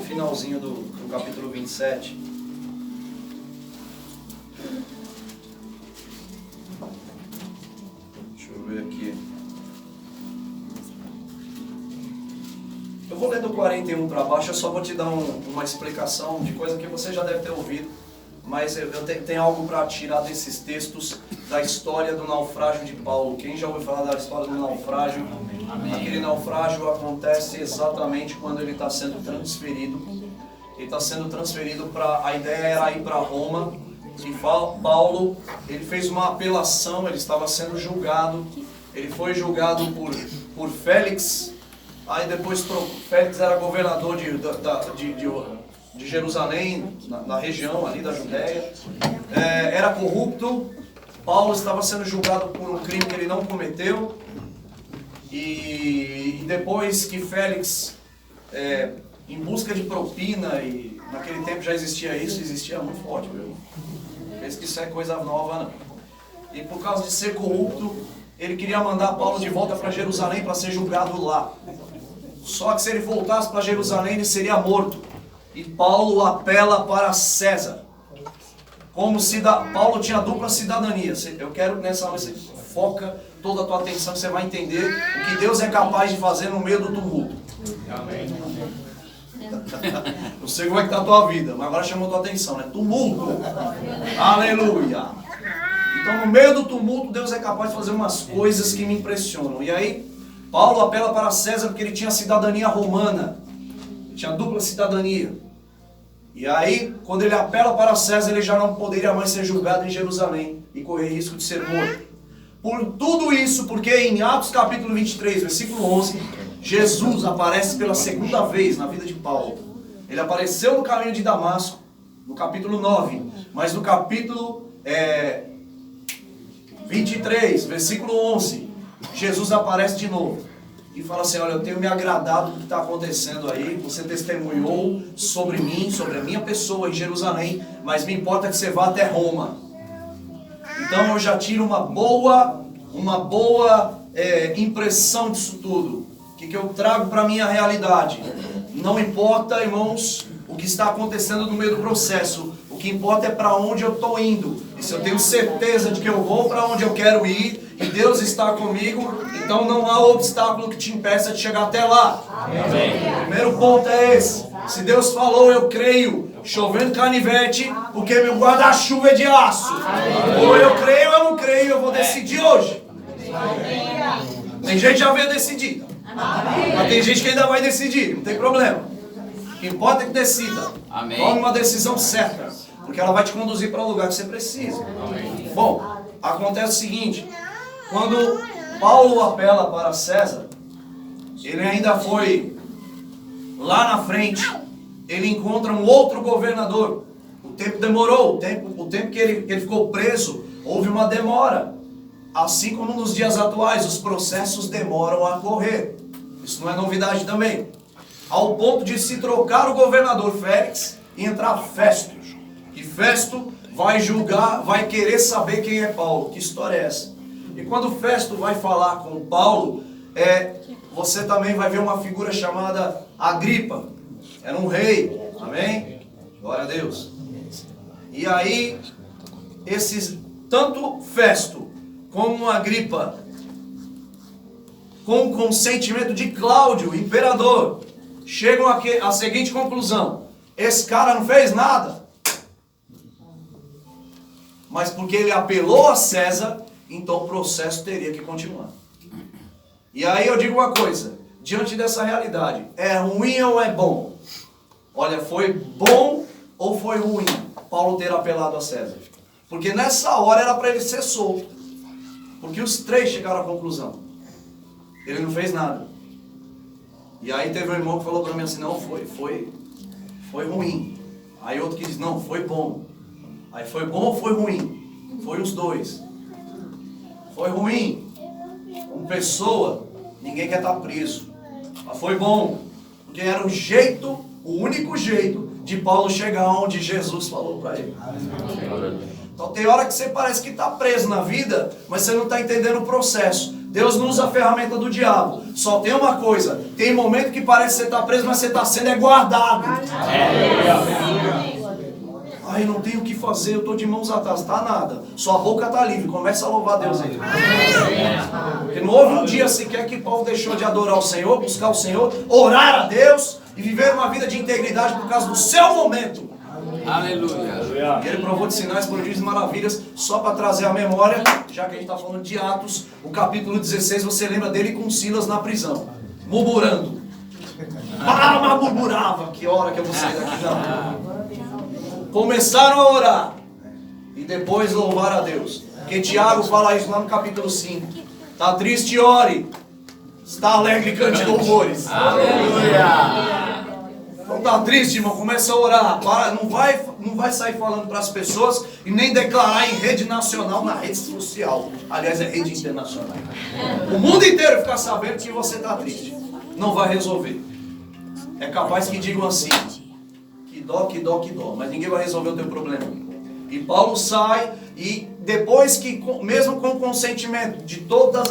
finalzinho do capítulo 27. Deixa eu ver aqui. Eu vou ler do 41 para baixo, eu só vou te dar uma explicação de coisa que você já deve ter ouvido, mas eu tenho algo para tirar desses textos da história do naufrágio de Paulo. Quem já ouviu falar da história do naufrágio? Amém. Aquele naufrágio acontece exatamente quando ele está sendo transferido. Ele está sendo transferido para... A ideia era ir para Roma. E Paulo, ele fez uma apelação, ele estava sendo julgado. Ele foi julgado por Félix. Aí depois Félix era governador de Jerusalém, na região ali da Judéia. Era corrupto. Paulo estava sendo julgado por um crime que ele não cometeu. E depois que Félix, em busca de propina, e naquele tempo já existia isso, existia muito forte, viu? Pensa que isso é coisa nova, não. E por causa de ser corrupto, ele queria mandar Paulo de volta para Jerusalém para ser julgado lá. Só que se ele voltasse para Jerusalém, ele seria morto. E Paulo apela para César. Paulo tinha dupla cidadania. Eu quero que nessa noite você foca toda a tua atenção, você vai entender o que Deus é capaz de fazer no meio do tumulto. Amém. Não sei como é que está a tua vida, mas agora chamou a tua atenção, né? Tumulto. Aleluia. Então no meio do tumulto, Deus é capaz de fazer umas coisas que me impressionam. E aí, Paulo apela para César porque ele tinha cidadania romana. Ele tinha dupla cidadania. E aí, quando ele apela para César, ele já não poderia mais ser julgado em Jerusalém e correr risco de ser morto. Por tudo isso, porque em Atos capítulo 23, versículo 11, Jesus aparece pela segunda vez na vida de Paulo. Ele apareceu no caminho de Damasco, no capítulo 9, mas no capítulo 23, versículo 11, Jesus aparece de novo. E fala assim, olha, eu tenho me agradado do que está acontecendo aí, você testemunhou sobre mim, sobre a minha pessoa em Jerusalém, mas me importa que você vá até Roma. Então eu já tiro uma boa impressão disso tudo. O que eu trago para a minha realidade? Não importa, irmãos, o que está acontecendo no meio do processo. O que importa é para onde eu estou indo. E se eu tenho certeza de que eu vou para onde eu quero ir, e Deus está comigo, então não há obstáculo que te impeça de chegar até lá. Amém. O primeiro ponto é esse. Se Deus falou, eu creio. Chovendo canivete, porque meu guarda-chuva é de aço. Amém. Ou eu creio ou eu não creio, eu vou decidir hoje. Amém. Tem gente que já veio decidir. Amém. Mas tem gente que ainda vai decidir, não tem problema. O que importa é que decida. Amém. Tome uma decisão certa, porque ela vai te conduzir para o lugar que você precisa. Amém. Bom, acontece o seguinte. Quando Paulo apela para César, ele ainda foi lá na frente, ele encontra um outro governador. O tempo demorou, o tempo que ele ficou preso, houve uma demora. Assim como nos dias atuais, os processos demoram a correr. Isso não é novidade também. Ao ponto de se trocar o governador Félix e entrar Festo. E Festo vai julgar, vai querer saber quem é Paulo. Que história é essa? E quando Festo vai falar com Paulo, você também vai ver uma figura chamada Agripa. Era um rei. Amém? Glória a Deus. E aí, tanto Festo como Agripa, com o consentimento de Cláudio, imperador, chegam à seguinte conclusão: esse cara não fez nada. Mas porque ele apelou a César, então o processo teria que continuar. E aí eu digo uma coisa, diante dessa realidade, é ruim ou é bom? Olha, foi bom ou foi ruim Paulo ter apelado a César? Porque nessa hora era para ele ser solto. Porque os três chegaram à conclusão. Ele não fez nada. E aí teve um irmão que falou para mim assim, não, foi ruim. Aí outro que diz, não, foi bom. Aí foi bom ou foi ruim? Foi os dois. Foi ruim. Como pessoa, ninguém quer estar preso. Mas foi bom. Porque era o único jeito de Paulo chegar onde Jesus falou para ele. Então tem hora que você parece que está preso na vida, mas você não está entendendo o processo. Deus não usa a ferramenta do diabo. Só tem uma coisa: tem momento que parece que você está preso, mas você está sendo guardado. Ai, não tenho o que fazer, eu estou de mãos atadas. Tá nada, sua boca está livre. Começa a louvar Deus aí. Porque não houve um dia sequer que Paulo deixou de adorar o Senhor, buscar o Senhor, orar a Deus e viver uma vida de integridade por causa do seu momento. Aleluia. E ele provou de sinais, prodígios e maravilhas. Só para trazer a memória, já que a gente está falando de Atos, o capítulo 16, você lembra dele com Silas na prisão, murmurando. Mas murmurava, que hora que eu vou sair daqui? Não. Começaram a orar e depois louvar a Deus. Porque Tiago fala isso lá no capítulo 5. Está triste, ore. Está alegre, cante louvores. Aleluia. Não está triste, irmão? Começa a orar. Não vai sair falando para as pessoas e nem declarar em rede nacional, na rede social. Aliás, é rede internacional. O mundo inteiro ficar sabendo que você está triste. Não vai resolver. É capaz que digam assim: que dó, que dó, que dó. Mas ninguém vai resolver o teu problema. E Paulo sai e depois que, mesmo com o consentimento de toda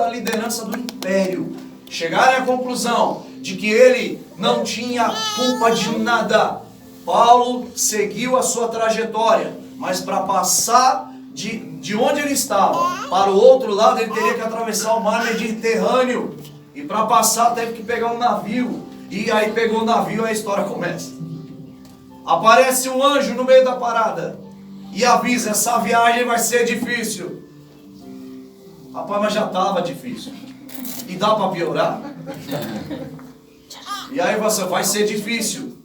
a liderança do império, chegarem à conclusão de que ele não tinha culpa de nada, Paulo seguiu a sua trajetória, mas para passar de onde ele estava para o outro lado, ele teria que atravessar o mar Mediterrâneo, e para passar teve que pegar um navio, e aí pegou o navio e a história começa. Aparece um anjo no meio da parada e avisa: essa viagem vai ser difícil. Rapaz, mas já estava difícil. E dá para piorar? E aí você vai ser difícil.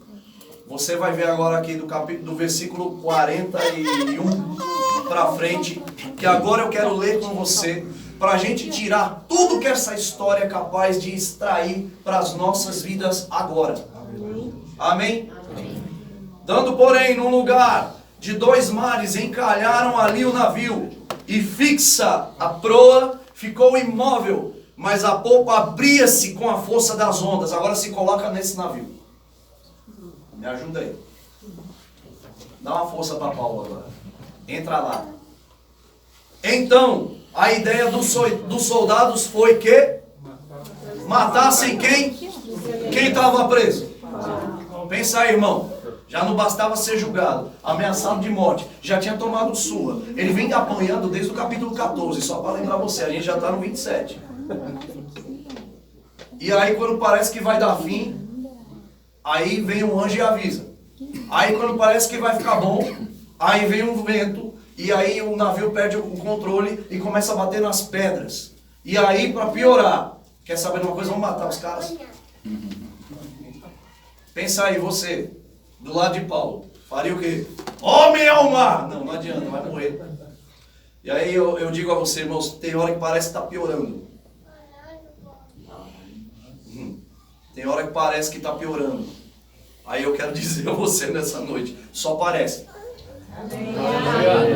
Você vai ver agora aqui do versículo 41 para frente, que agora eu quero ler com você, para a gente tirar tudo que essa história é capaz de extrair para as nossas vidas agora. Amém? Dando, porém, num lugar de 2 mares, encalharam ali o navio, e fixa a proa ficou imóvel, mas a polpa abria-se com a força das ondas. Agora se coloca nesse navio. Me ajuda aí. Dá uma força para Paulo agora. Entra lá. Então, a ideia dos soldados foi que matassem quem? Quem estava preso. Pensa aí, irmão. Já não bastava ser julgado, ameaçado de morte, já tinha tomado sua. Ele vem apanhando desde o capítulo 14, só para lembrar você, a gente já está no 27. E aí quando parece que vai dar fim, aí vem um anjo e avisa. Aí quando parece que vai ficar bom, aí vem um vento, e aí o navio perde o controle e começa a bater nas pedras. E aí, para piorar, quer saber de uma coisa? Vamos matar os caras. Pensa aí, você, do lado de Paulo, faria o quê? Homem ao mar! Não adianta, vai morrer. E aí eu digo a você, irmãos, tem hora que parece que está piorando. Tem hora que parece que está piorando. Aí eu quero dizer a você nessa noite, só parece.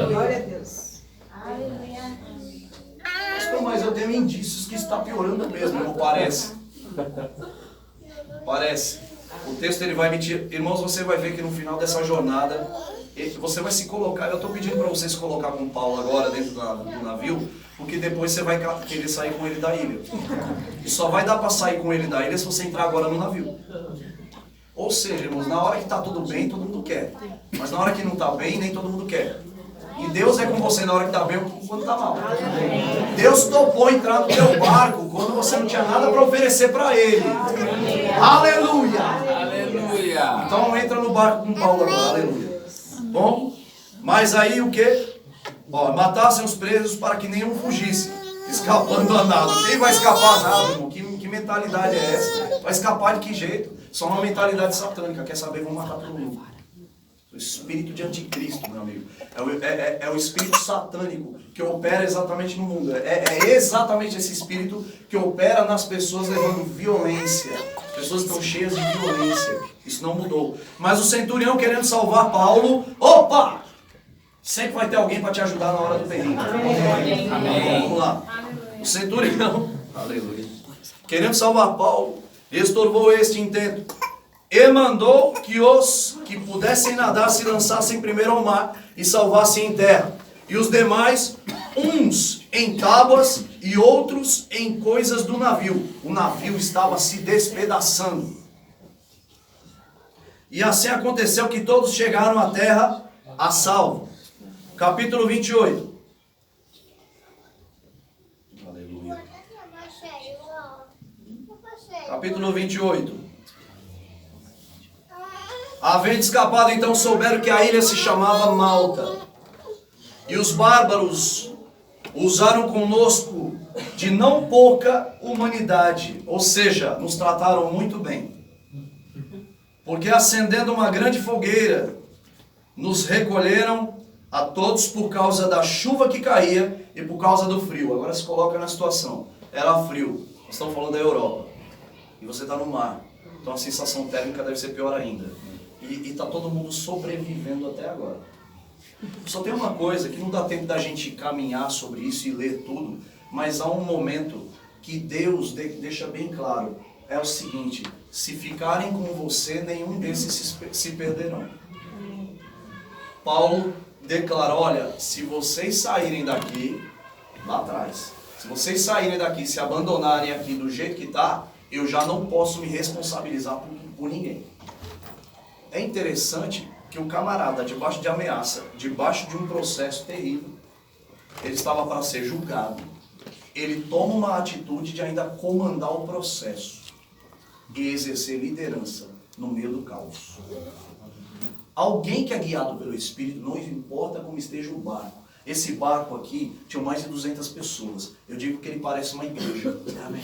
Glória a Deus. Mas eu tenho indícios que está piorando mesmo, não parece. Parece. O texto ele vai mentir. Irmãos, você vai ver que no final dessa jornada, você vai se colocar. Eu estou pedindo para você se colocar com Paulo agora dentro do navio, porque depois você vai querer sair com ele da ilha. E só vai dar para sair com ele da ilha se você entrar agora no navio. Ou seja, irmãos, na hora que está tudo bem, todo mundo quer. Mas na hora que não está bem, nem todo mundo quer. E Deus é com você na hora que está bem ou quando está mal. Deus topou entrar no teu barco quando você não tinha nada para oferecer para Ele. Aleluia! Aleluia! Então entra no barco com Paulo agora, aleluia. Bom, mas aí o que? Matassem os presos para que nenhum fugisse, escapando a nada. Quem vai escapar a nada, irmão? Que mentalidade é essa? Vai escapar de que jeito? Só uma mentalidade satânica, quer saber? Vamos matar todo mundo. O espírito de anticristo, meu amigo. É o espírito satânico que opera exatamente no mundo. É exatamente esse espírito que opera nas pessoas levando violência. As pessoas estão cheias de violência. Isso não mudou. Mas o centurião querendo salvar Paulo, opa! Sempre vai ter alguém para te ajudar na hora do perigo. Amém. Vamos lá. O centurião, aleluia, querendo salvar Paulo, estorvou este intento. E mandou que os que pudessem nadar se lançassem primeiro ao mar e salvassem em terra. E os demais, uns em tábuas e outros em coisas do navio. O navio estava se despedaçando. E assim aconteceu que todos chegaram à terra a salvo. Capítulo 28. Aleluia. Capítulo 28. Havendo escapado, então souberam que a ilha se chamava Malta. E os bárbaros usaram conosco de não pouca humanidade. Ou seja, nos trataram muito bem. Porque acendendo uma grande fogueira, nos recolheram a todos por causa da chuva que caía e por causa do frio. Agora se coloca na situação. Era frio. Nós estamos falando da Europa. E você está no mar. Então a sensação térmica deve ser pior ainda. E está todo mundo sobrevivendo até agora. Só tem uma coisa que não dá tempo da gente caminhar sobre isso e ler tudo, mas há um momento que Deus deixa bem claro. É o seguinte: se ficarem com você, nenhum desses se perderão. Paulo declara: olha, se vocês saírem daqui, lá atrás, se vocês saírem daqui, se abandonarem aqui do jeito que está, eu já não posso me responsabilizar por ninguém. É interessante que o camarada, debaixo de ameaça, debaixo de um processo terrível, ele estava para ser julgado. Ele toma uma atitude de ainda comandar o processo e exercer liderança no meio do caos. Alguém que é guiado pelo Espírito, não importa como esteja o barco. Esse barco aqui tinha mais de 200 pessoas. Eu digo que ele parece uma igreja. Amém.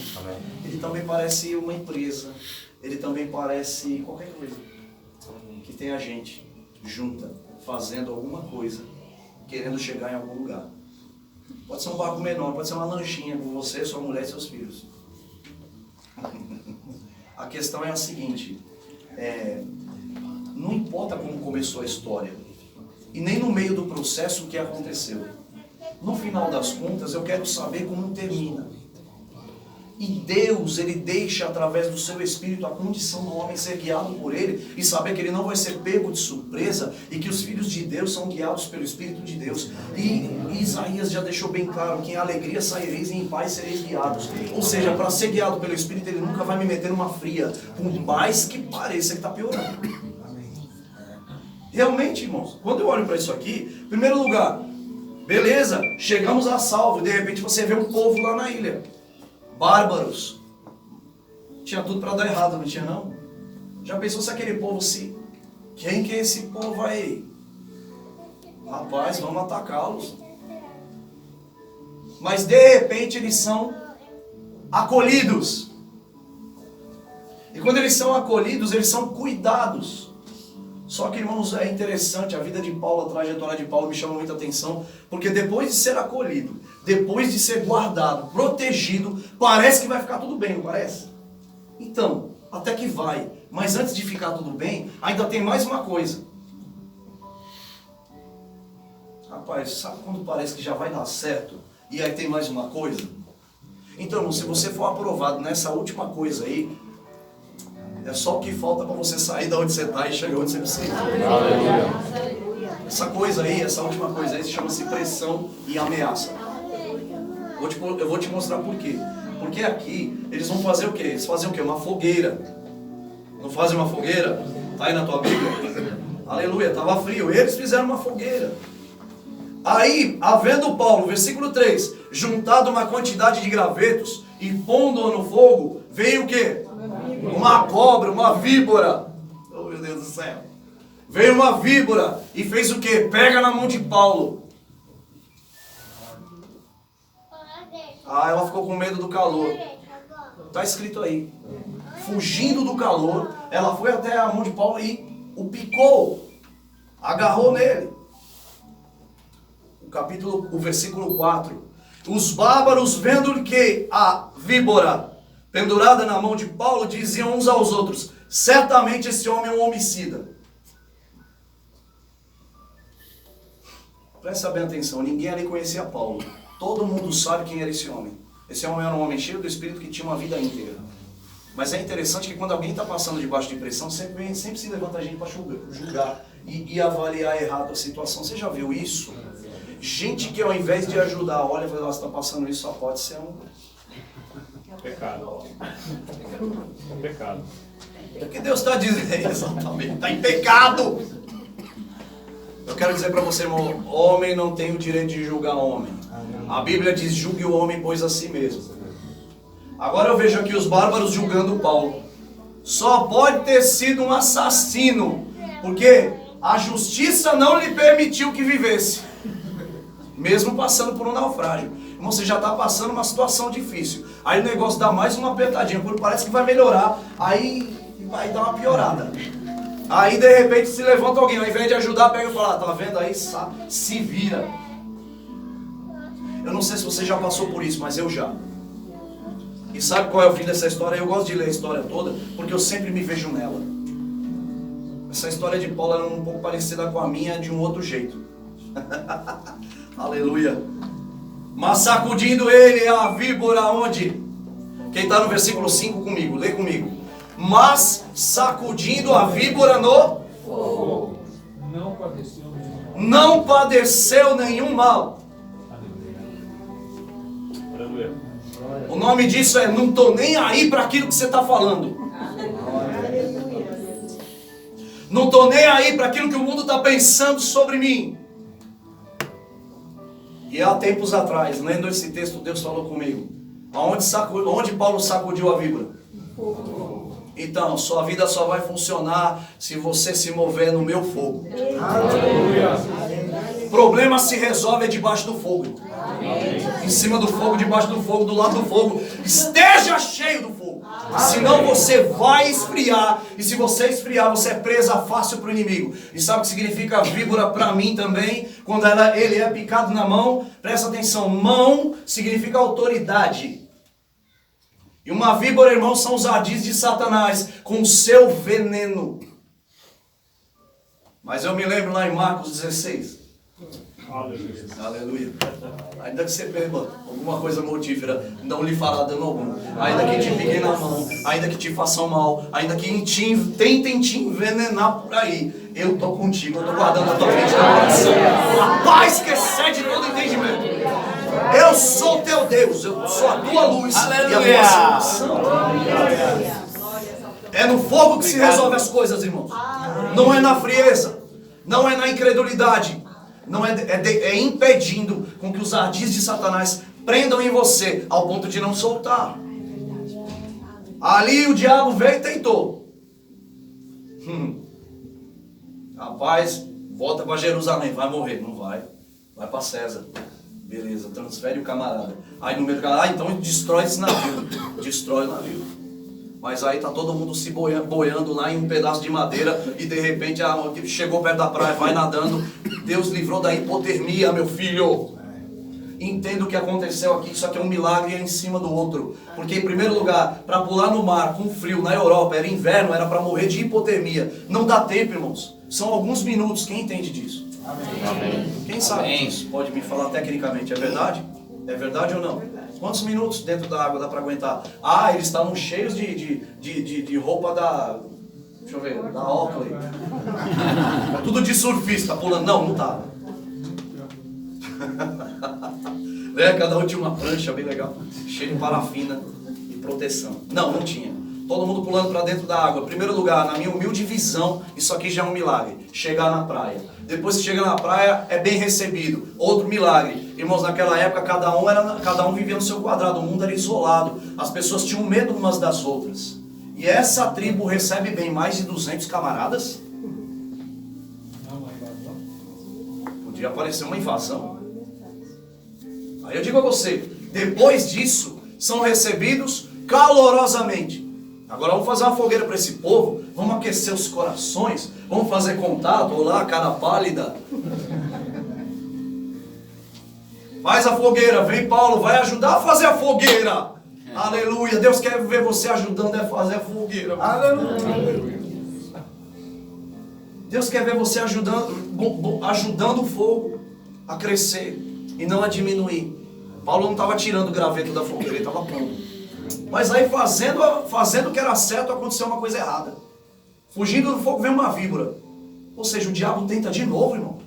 Ele também parece uma empresa. Ele também parece qualquer coisa que tem a gente junta, fazendo alguma coisa, querendo chegar em algum lugar. Pode ser um barco menor, pode ser uma lanchinha com você, sua mulher e seus filhos. A questão é a seguinte: não importa como começou a história, e nem no meio do processo o que aconteceu. No final das contas, eu quero saber como termina. E Deus, Ele deixa através do seu Espírito a condição do homem ser guiado por Ele e saber que ele não vai ser pego de surpresa e que os filhos de Deus são guiados pelo Espírito de Deus. E Isaías já deixou bem claro que em alegria saireis e em paz sereis guiados. Ou seja, para ser guiado pelo Espírito, Ele nunca vai me meter numa fria, por mais que pareça que está piorando. Realmente, irmãos, quando eu olho para isso aqui, em primeiro lugar, beleza, chegamos a salvo, de repente você vê um povo lá na ilha. Bárbaros. Tinha tudo para dar errado, não tinha não? Já pensou se aquele povo se... Quem que é esse povo aí? Rapaz, vamos atacá-los. Mas de repente eles são acolhidos. E quando eles são acolhidos, eles são cuidados. Só que, irmãos, é interessante, a vida de Paulo, a trajetória de Paulo me chama muita atenção, porque depois de ser acolhido, depois de ser guardado, protegido, parece que vai ficar tudo bem, não parece? Então, até que vai, mas antes de ficar tudo bem, ainda tem mais uma coisa. Rapaz, sabe quando parece que já vai dar certo, e aí tem mais uma coisa? Então, irmão, se você for aprovado nessa última coisa aí, é só o que falta para você sair da onde você está e chegar onde você precisa. Essa coisa aí, essa última coisa aí, chama-se pressão e ameaça. Eu vou te mostrar por quê. Porque aqui, eles vão fazer o quê? Eles fazem o quê? Uma fogueira. Não fazem uma fogueira? Está aí na tua Bíblia? Aleluia, estava frio. Eles fizeram uma fogueira. Aí, havendo Paulo, versículo 3, juntado uma quantidade de gravetos e pondo-o no fogo, veio o quê? Uma cobra, uma víbora. Oh, meu Deus do céu. Veio uma víbora e fez o quê? Pega na mão de Paulo. Ah, ela ficou com medo do calor. Está escrito aí. Fugindo do calor, ela foi até a mão de Paulo e o picou. Agarrou nele. O versículo 4. Os bárbaros, vendo que a víbora pendurada na mão de Paulo, diziam uns aos outros: certamente esse homem é um homicida. Presta bem atenção, ninguém ali conhecia Paulo. Todo mundo sabe quem era esse homem. Esse homem era um homem cheio do Espírito que tinha uma vida íntegra. Mas é interessante que quando alguém está passando debaixo de pressão, sempre se levanta a gente para julgar e avaliar errado a situação. Você já viu isso? Gente que ao invés de ajudar, olha, você está passando isso, só pode ser um... Pecado. É pecado. O que Deus está dizendo exatamente? Está em pecado. Eu quero dizer para você, irmão, homem não tem o direito de julgar homem. A Bíblia diz, julgue o homem, pois a si mesmo. Agora eu vejo aqui os bárbaros julgando Paulo. Só pode ter sido um assassino, porque a justiça não lhe permitiu que vivesse, mesmo passando por um naufrágio. Irmão, você já está passando uma situação difícil. Aí o negócio dá mais uma apertadinha, quando parece que vai melhorar, aí vai dar uma piorada. Aí de repente se levanta alguém, ao invés de ajudar, pega e fala, tá vendo aí, se vira. Eu não sei se você já passou por isso, mas eu já. E sabe qual é o fim dessa história? Eu gosto de ler a história toda, porque eu sempre me vejo nela. Essa história de Paulo era um pouco parecida com a minha, de um outro jeito. Aleluia. Mas sacudindo ele a víbora onde? Quem está no versículo 5 comigo, lê comigo. Mas sacudindo a víbora no fogo. Não padeceu nenhum mal. Aleluia. O nome disso é não estou nem aí para aquilo que você está falando. Não estou nem aí para aquilo que o mundo está pensando sobre mim. E há tempos atrás, lendo esse texto, Deus falou comigo. Onde Paulo sacudiu a víbora? Então, sua vida só vai funcionar se você se mover no meu fogo. O problema se resolve debaixo do fogo. Em cima do fogo, debaixo do fogo, do lado do fogo. Esteja cheio do fogo. Senão você vai esfriar. E se você esfriar, você é presa fácil para o inimigo. E sabe o que significa víbora para mim também? Quando ele é picado na mão, presta atenção. Mão significa autoridade. E uma víbora, irmão, são os ardis de Satanás com o seu veneno. Mas eu me lembro lá em Marcos 16. Aleluia. Aleluia. Ainda que você beba alguma coisa mortífera, não lhe fará dano algum. Ainda que te piquem na mão, ainda que te façam mal, ainda que tentem te envenenar por aí, eu estou contigo, eu estou guardando a tua mente no coração. A paz que excede todo entendimento. Eu sou teu Deus, eu sou a tua luz. Aleluia. E a tua salvação. É no fogo que se resolve as coisas, irmãos. Não é na frieza, não é na incredulidade. Não é impedindo com que os ardis de Satanás prendam em você ao ponto de não soltar. Ali o diabo veio e tentou. Rapaz, volta para Jerusalém, vai morrer. Não vai. Vai para César. Beleza, transfere o camarada. Aí no meio do camarada, então destrói esse navio. Destrói o navio. Mas aí tá todo mundo se boiando lá em um pedaço de madeira e de repente chegou perto da praia, vai nadando. Deus livrou da hipotermia, meu filho. Entenda o que aconteceu aqui, isso aqui é um milagre em cima do outro. Porque em primeiro lugar, para pular no mar com frio na Europa, era inverno, era para morrer de hipotermia. Não dá tempo, irmãos. São alguns minutos, quem entende disso? Amém. Quem sabe Amém. disso? Pode me falar tecnicamente, é verdade? É verdade ou não? Quantos minutos dentro da água dá para aguentar? Ah, eles estavam cheios de roupa da... Deixa eu ver, da Oakley. Tudo de surfista, pulando. Não tá. Cada um tinha uma prancha bem legal, cheia de parafina e proteção. Não tinha. Todo mundo pulando para dentro da água. Em primeiro lugar, na minha humilde visão, isso aqui já é um milagre. Chegar na praia. Depois que chega na praia, é bem recebido. Outro milagre. Irmãos, naquela época, cada um vivia no seu quadrado. O mundo era isolado. As pessoas tinham medo umas das outras. E essa tribo recebe bem mais de 200 camaradas? Podia aparecer uma invasão. Aí eu digo a você, depois disso, são recebidos calorosamente. Agora vamos fazer uma fogueira para esse povo, vamos aquecer os corações, vamos fazer contato, olá, cara pálida. Faz a fogueira, vem Paulo, vai ajudar a fazer a fogueira. Aleluia, Deus quer ver você ajudando a fazer a fogueira. Aleluia. Deus quer ver você ajudando o fogo a crescer e não a diminuir. Paulo não estava tirando o graveto da fogueira, ele estava pondo. Mas aí fazendo o que era certo, aconteceu uma coisa errada. Fugindo do fogo veio uma víbora. Ou seja, o diabo tenta de novo, irmão.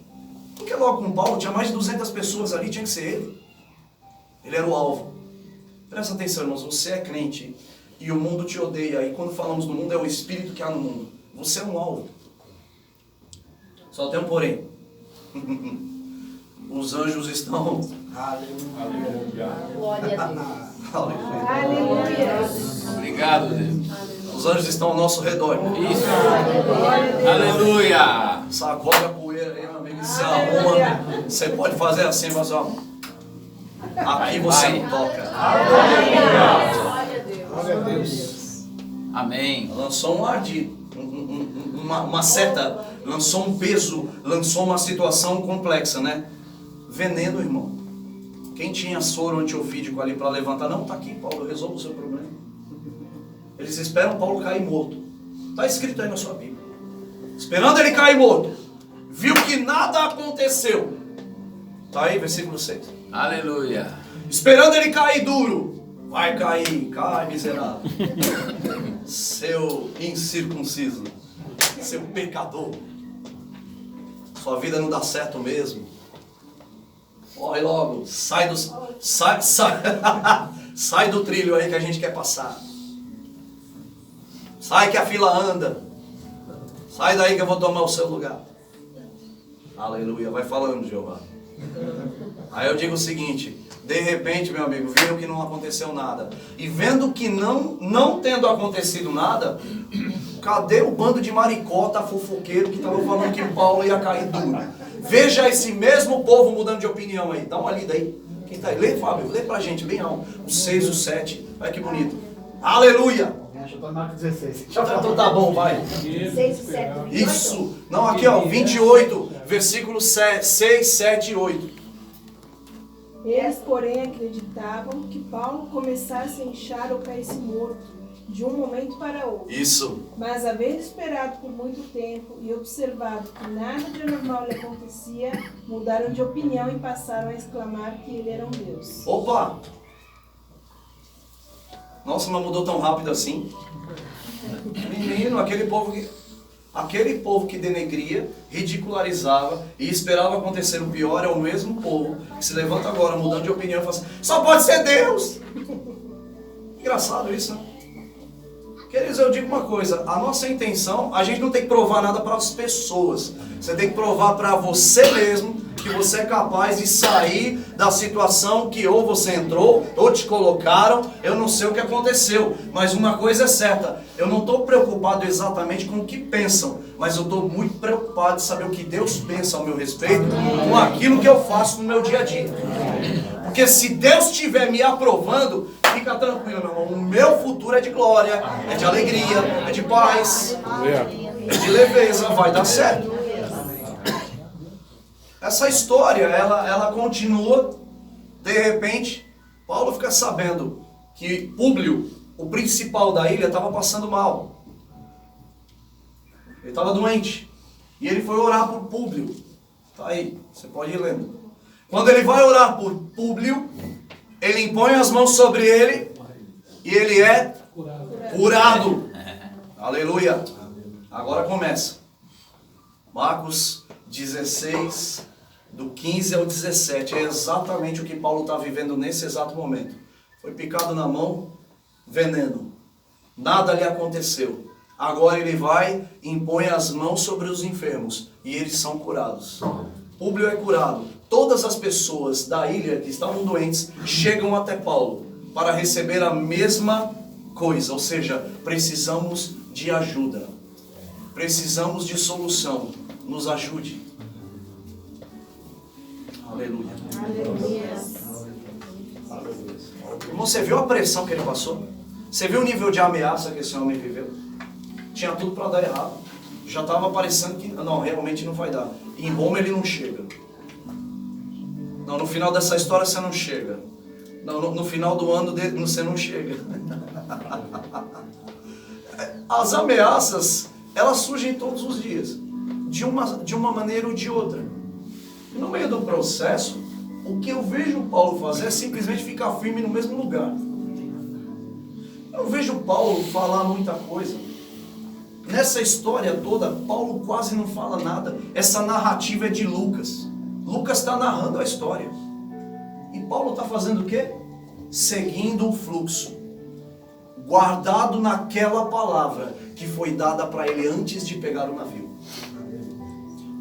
Porque logo com Paulo tinha mais de 200 pessoas ali, tinha que ser ele. Ele era o alvo. Presta atenção, irmãos, você é crente e o mundo te odeia. E quando falamos do mundo, é o espírito que há no mundo. Você é um alvo. Só tem um porém. Os anjos estão... Aleluia. Glória a Deus. Aleluia. Aleluia. Obrigado, Deus. Os anjos estão ao nosso redor. Isso. Aleluia. Sacode a poeira aí, meu amigo, e se arruma. Você pode fazer assim, mas ó. Aqui você não toca. Glória a Deus. Amém. Lançou um ardido, uma seta, lançou um peso, lançou uma situação complexa, né? Veneno, irmão. Quem tinha soro antiofídico ali para levantar? Não, tá aqui, Paulo, resolva o seu problema. Eles esperam Paulo cair morto. Está escrito aí na sua Bíblia. Esperando ele cair morto. Viu que nada aconteceu. Está aí, versículo 6. Aleluia. Esperando ele cair duro. Vai cair, cai miserável. Seu incircunciso. Seu pecador. Sua vida não dá certo mesmo. Corre logo. Sai do trilho aí que a gente quer passar. Sai que a fila anda. Sai daí que eu vou tomar o seu lugar. Aleluia. Vai falando, Jeová. Aí eu digo o seguinte. De repente, meu amigo, viram que não aconteceu nada. E vendo que não tendo acontecido nada, cadê o bando de maricota fofoqueiro que estava falando que Paulo ia cair duro? Veja esse mesmo povo mudando de opinião aí. Dá uma lida aí. Quem tá aí? Lê, Fábio. Lê pra gente, bem alto. O 6 e o 7. Olha que bonito. Aleluia. Já tô na 16. Então tá bom, vai. 6, 7, 28. Isso. Não, aqui ó, 28, versículos 6, 7 e 8. Eles, porém, acreditavam que Paulo começasse a inchar ou caísse morto, de um momento para outro. Isso. Mas, havendo esperado por muito tempo e observado que nada de anormal lhe acontecia, mudaram de opinião e passaram a exclamar que ele era um Deus. Opa! Nossa, mas mudou tão rápido assim. Menino, aquele povo que denegria, ridicularizava e esperava acontecer o pior é o mesmo povo que se levanta agora mudando de opinião e fala assim, só pode ser Deus! Engraçado isso, né? Queridos, eu digo uma coisa, a nossa intenção, a gente não tem que provar nada para as pessoas. Você tem que provar para você mesmo que você é capaz de sair da situação que ou você entrou, ou te colocaram, eu não sei o que aconteceu. Mas uma coisa é certa, eu não estou preocupado exatamente com o que pensam, mas eu estou muito preocupado de saber o que Deus pensa ao meu respeito, com aquilo que eu faço no meu dia a dia. Porque se Deus estiver me aprovando, fica tranquilo, meu irmão, o meu futuro é de glória, é de alegria, é de paz, é de leveza, vai dar certo. Essa história, ela continua, de repente, Paulo fica sabendo que Públio, o principal da ilha, estava passando mal. Ele estava doente. E ele foi orar por Públio. Tá aí, você pode ir lendo. Quando ele vai orar por Públio, ele impõe as mãos sobre ele e ele é curado. Aleluia. Agora começa. Marcos 16, do 15 ao 17. É exatamente o que Paulo está vivendo nesse exato momento. Foi picado na mão, veneno. Nada lhe aconteceu. Agora ele vai e impõe as mãos sobre os enfermos. E eles são curados. Públio é curado. Todas as pessoas da ilha que estavam doentes chegam até Paulo para receber a mesma coisa. Ou seja, precisamos de ajuda. Precisamos de solução. Nos ajude. Aleluia. Irmão, você viu a pressão que ele passou? Você viu o nível de ameaça que esse homem viveu? Tinha tudo para dar errado. Já estava parecendo que, não, realmente não vai dar. Em Roma ele não chega. Não, no final dessa história você não chega. Não, no final do ano você não chega. As ameaças, elas surgem todos os dias. De uma maneira ou de outra. E no meio do processo, o que eu vejo Paulo fazer é simplesmente ficar firme no mesmo lugar. Eu não vejo Paulo falar muita coisa. Nessa história toda, Paulo quase não fala nada. Essa narrativa é de Lucas. Lucas está narrando a história. E Paulo está fazendo o quê? Seguindo o fluxo. Guardado naquela palavra que foi dada para ele antes de pegar o navio.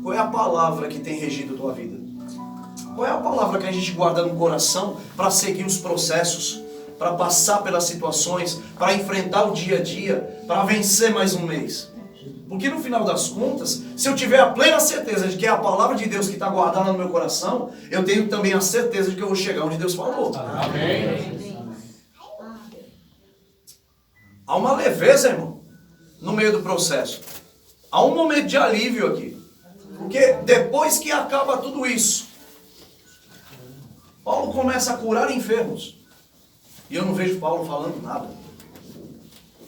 Qual é a palavra que tem regido a tua vida? Qual é a palavra que a gente guarda no coração para seguir os processos, para passar pelas situações, para enfrentar o dia a dia, para vencer mais um mês? Porque no final das contas, se eu tiver a plena certeza de que é a palavra de Deus que está guardada no meu coração, eu tenho também a certeza de que eu vou chegar onde Deus falou. Amém. Há uma leveza, irmão, no meio do processo. Há um momento de alívio aqui. Porque depois que acaba tudo isso, Paulo começa a curar enfermos. E eu não vejo Paulo falando nada.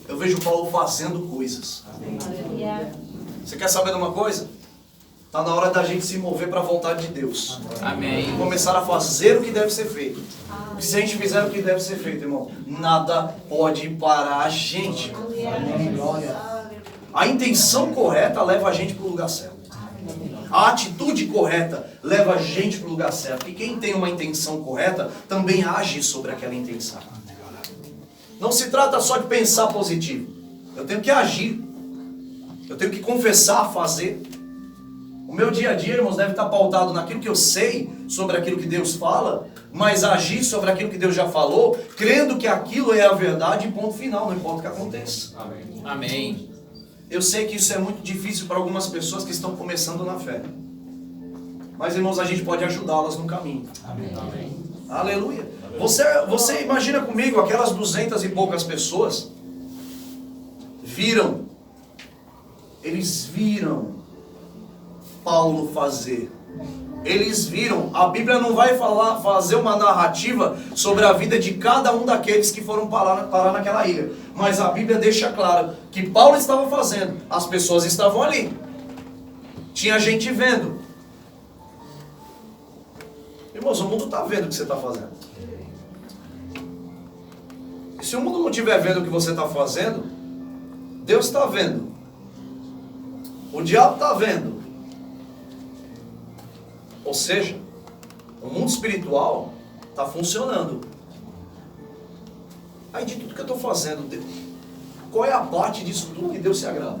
Eu vejo Paulo fazendo coisas. Você quer saber de uma coisa? Está na hora da gente se mover para a vontade de Deus. Amém. E começar a fazer o que deve ser feito. Porque se a gente fizer o que deve ser feito, irmão, nada pode parar a gente. A intenção correta leva a gente para o lugar certo. A atitude correta leva a gente para o lugar certo. E quem tem uma intenção correta também age sobre aquela intenção. Não se trata só de pensar positivo. Eu tenho que agir. Eu tenho que confessar, fazer. O meu dia a dia, irmãos, deve estar pautado naquilo que eu sei sobre aquilo que Deus fala, mas agir sobre aquilo que Deus já falou, crendo que aquilo é a verdade e ponto final, não importa o que aconteça. Amém. Amém. Eu sei que isso é muito difícil para algumas pessoas que estão começando na fé. Mas, irmãos, a gente pode ajudá-las no caminho. Amém. Aleluia. Você imagina comigo aquelas 200 e poucas pessoas eles viram Paulo fazer. Eles viram. A Bíblia não vai fazer uma narrativa sobre a vida de cada um daqueles que foram parar naquela ilha. Mas a Bíblia deixa claro que Paulo estava fazendo. As pessoas estavam ali. Tinha gente vendo. Irmãos, o mundo está vendo o que você está fazendo. E se o mundo não estiver vendo o que você está fazendo, Deus está vendo. O diabo está vendo. Ou seja, o mundo espiritual está funcionando. Aí de tudo que eu estou fazendo, qual é a parte disso tudo que Deus se agrada?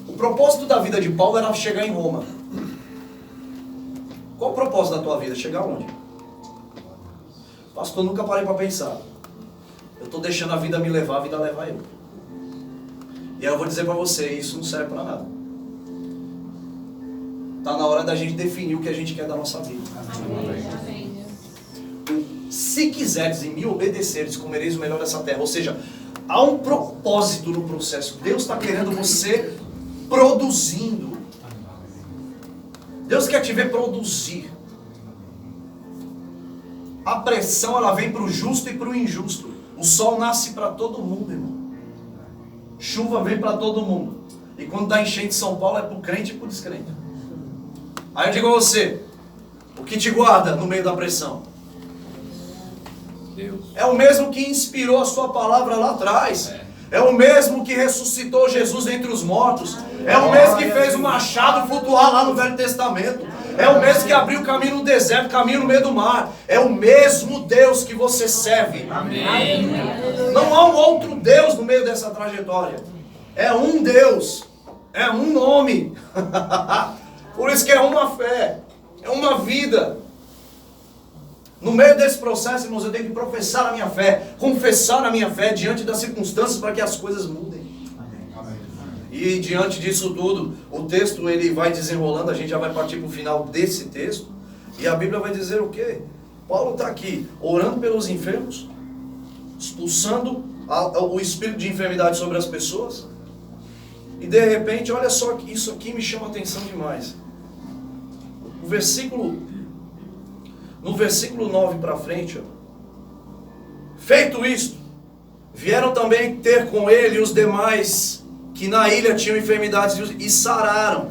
O propósito da vida de Paulo era chegar em Roma. Qual o propósito da tua vida? Chegar onde? Pastor, nunca parei para pensar. Eu estou deixando a vida me levar, a vida levar eu. E aí eu vou dizer para você, isso não serve para nada. Está na hora da gente definir o que a gente quer da nossa vida. Amém. Se quiseres e me obedeceres, comereis o melhor dessa terra. Ou seja, há um propósito no processo. Deus está querendo você produzindo. Deus quer te ver produzir. A pressão, ela vem para o justo e para o injusto. O sol nasce para todo mundo, irmão. Chuva vem para todo mundo. E quando dá enchente em São Paulo, é para o crente e para o descrente. Aí eu digo a você, o que te guarda no meio da pressão? Deus. É o mesmo que inspirou a sua palavra lá atrás. É o mesmo que ressuscitou Jesus dentre os mortos. É o mesmo que fez o machado flutuar lá no Velho Testamento. É o mesmo que abriu caminho no deserto, caminho no meio do mar. É o mesmo Deus que você serve. Amém. Não há um outro Deus no meio dessa trajetória. É um Deus. É um nome. Por isso que é uma fé. É uma vida. No meio desse processo, irmãos, eu tenho que professar a minha fé, confessar a minha fé diante das circunstâncias para que as coisas mudem. E diante disso tudo, o texto ele vai desenrolando, a gente já vai partir para o final desse texto, e a Bíblia vai dizer o quê? Paulo está aqui orando pelos enfermos, expulsando o espírito de enfermidade sobre as pessoas, e de repente, olha só, isso aqui me chama a atenção demais. No versículo 9 para frente, ó. Feito isto, vieram também ter com ele os demais que na ilha tinham enfermidades e sararam,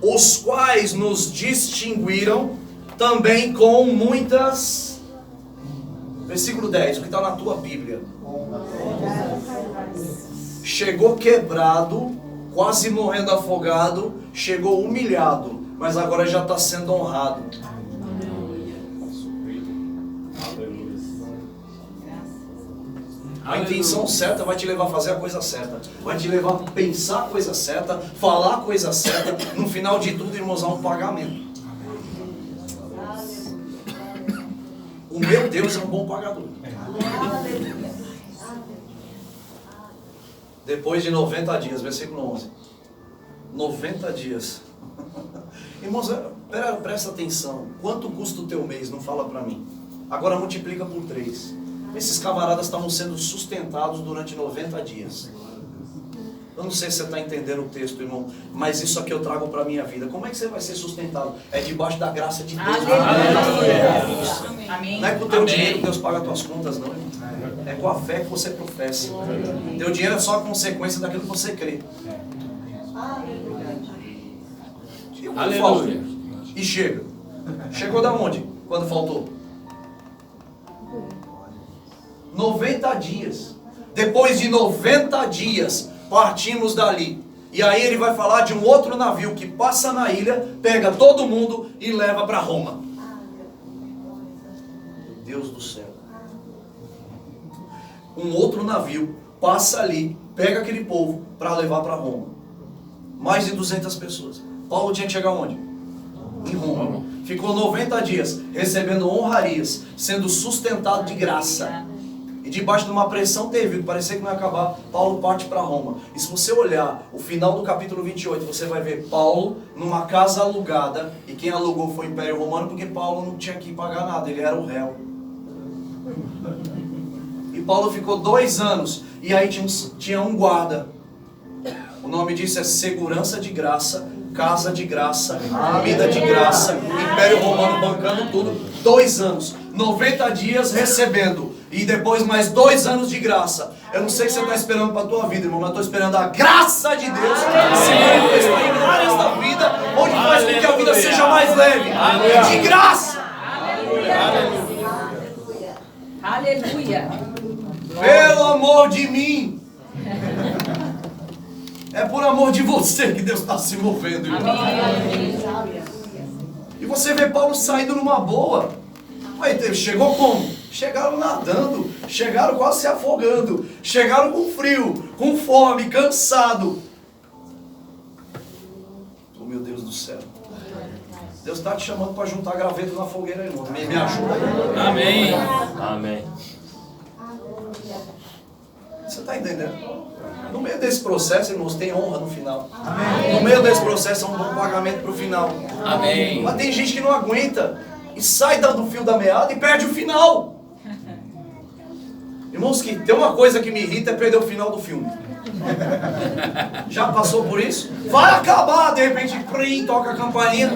os quais nos distinguiram também com muitas... Versículo 10, o que está na tua Bíblia. Chegou quebrado quase morrendo afogado, chegou humilhado, mas agora já está sendo honrado. A intenção certa vai te levar a fazer a coisa certa, vai te levar a pensar a coisa certa, falar a coisa certa. No final de tudo, irmãos, há um pagamento. O meu Deus é um bom pagador. Depois de 90 dias, versículo 11. 90 dias. Irmãos, presta atenção. Quanto custa o teu mês? Não fala para mim. Agora multiplica por 3. Esses camaradas estavam sendo sustentados durante 90 dias. Eu não sei se você está entendendo o texto, irmão, mas isso aqui eu trago para a minha vida. Como é que você vai ser sustentado? É debaixo da graça de Deus. Amém. Não é com o teu dinheiro que Deus paga as tuas contas, não, irmão. É com a fé que você professa. Teu dinheiro é só a consequência daquilo que você crê. E quando falta? E chega. Chegou da onde? Quando faltou? 90 dias. Depois de 90 dias, partimos dali. E aí ele vai falar de um outro navio que passa na ilha, pega todo mundo e leva para Roma. Deus do céu. Um outro navio passa ali, pega aquele povo para levar para Roma. Mais de 200 pessoas. Paulo tinha que chegar onde? Em Roma. Ficou 90 dias recebendo honrarias, sendo sustentado de graça. E debaixo de uma pressão terrível, parecia que não ia acabar, Paulo parte para Roma. E se você olhar o final do capítulo 28, você vai ver Paulo numa casa alugada. E quem alugou foi o Império Romano, porque Paulo não tinha que pagar nada, ele era o réu. E Paulo ficou 2 anos, e aí tinha um guarda. O nome disso é segurança de graça, casa de graça, comida de graça, Império Romano bancando tudo. 2 anos, 90 dias recebendo. E depois mais 2 anos de graça. Eu não sei o que você está esperando para a tua vida, irmão, mas eu estou esperando a graça de Deus se manifestar em áreas da vida, onde faz com que a vida seja mais leve. De graça. Aleluia. Pelo amor de mim. É por amor de você que Deus está se movendo, irmão. E você vê Paulo saindo numa boa. Aí chegou como? Chegaram nadando, chegaram quase se afogando, chegaram com frio, com fome, cansado. Oh, meu Deus do céu. Deus está te chamando para juntar graveto na fogueira, irmão. Me ajuda aí. Amém. Amém. Você está entendendo? No meio desse processo, irmãos, tem honra no final. No meio desse processo é um bom pagamento para o final. Amém. Mas tem gente que não aguenta e sai dando fio da meada e perde o final. Irmãos, que tem uma coisa que me irrita é perder o final do filme. Já passou por isso? Vai acabar, de repente, toca a campainha.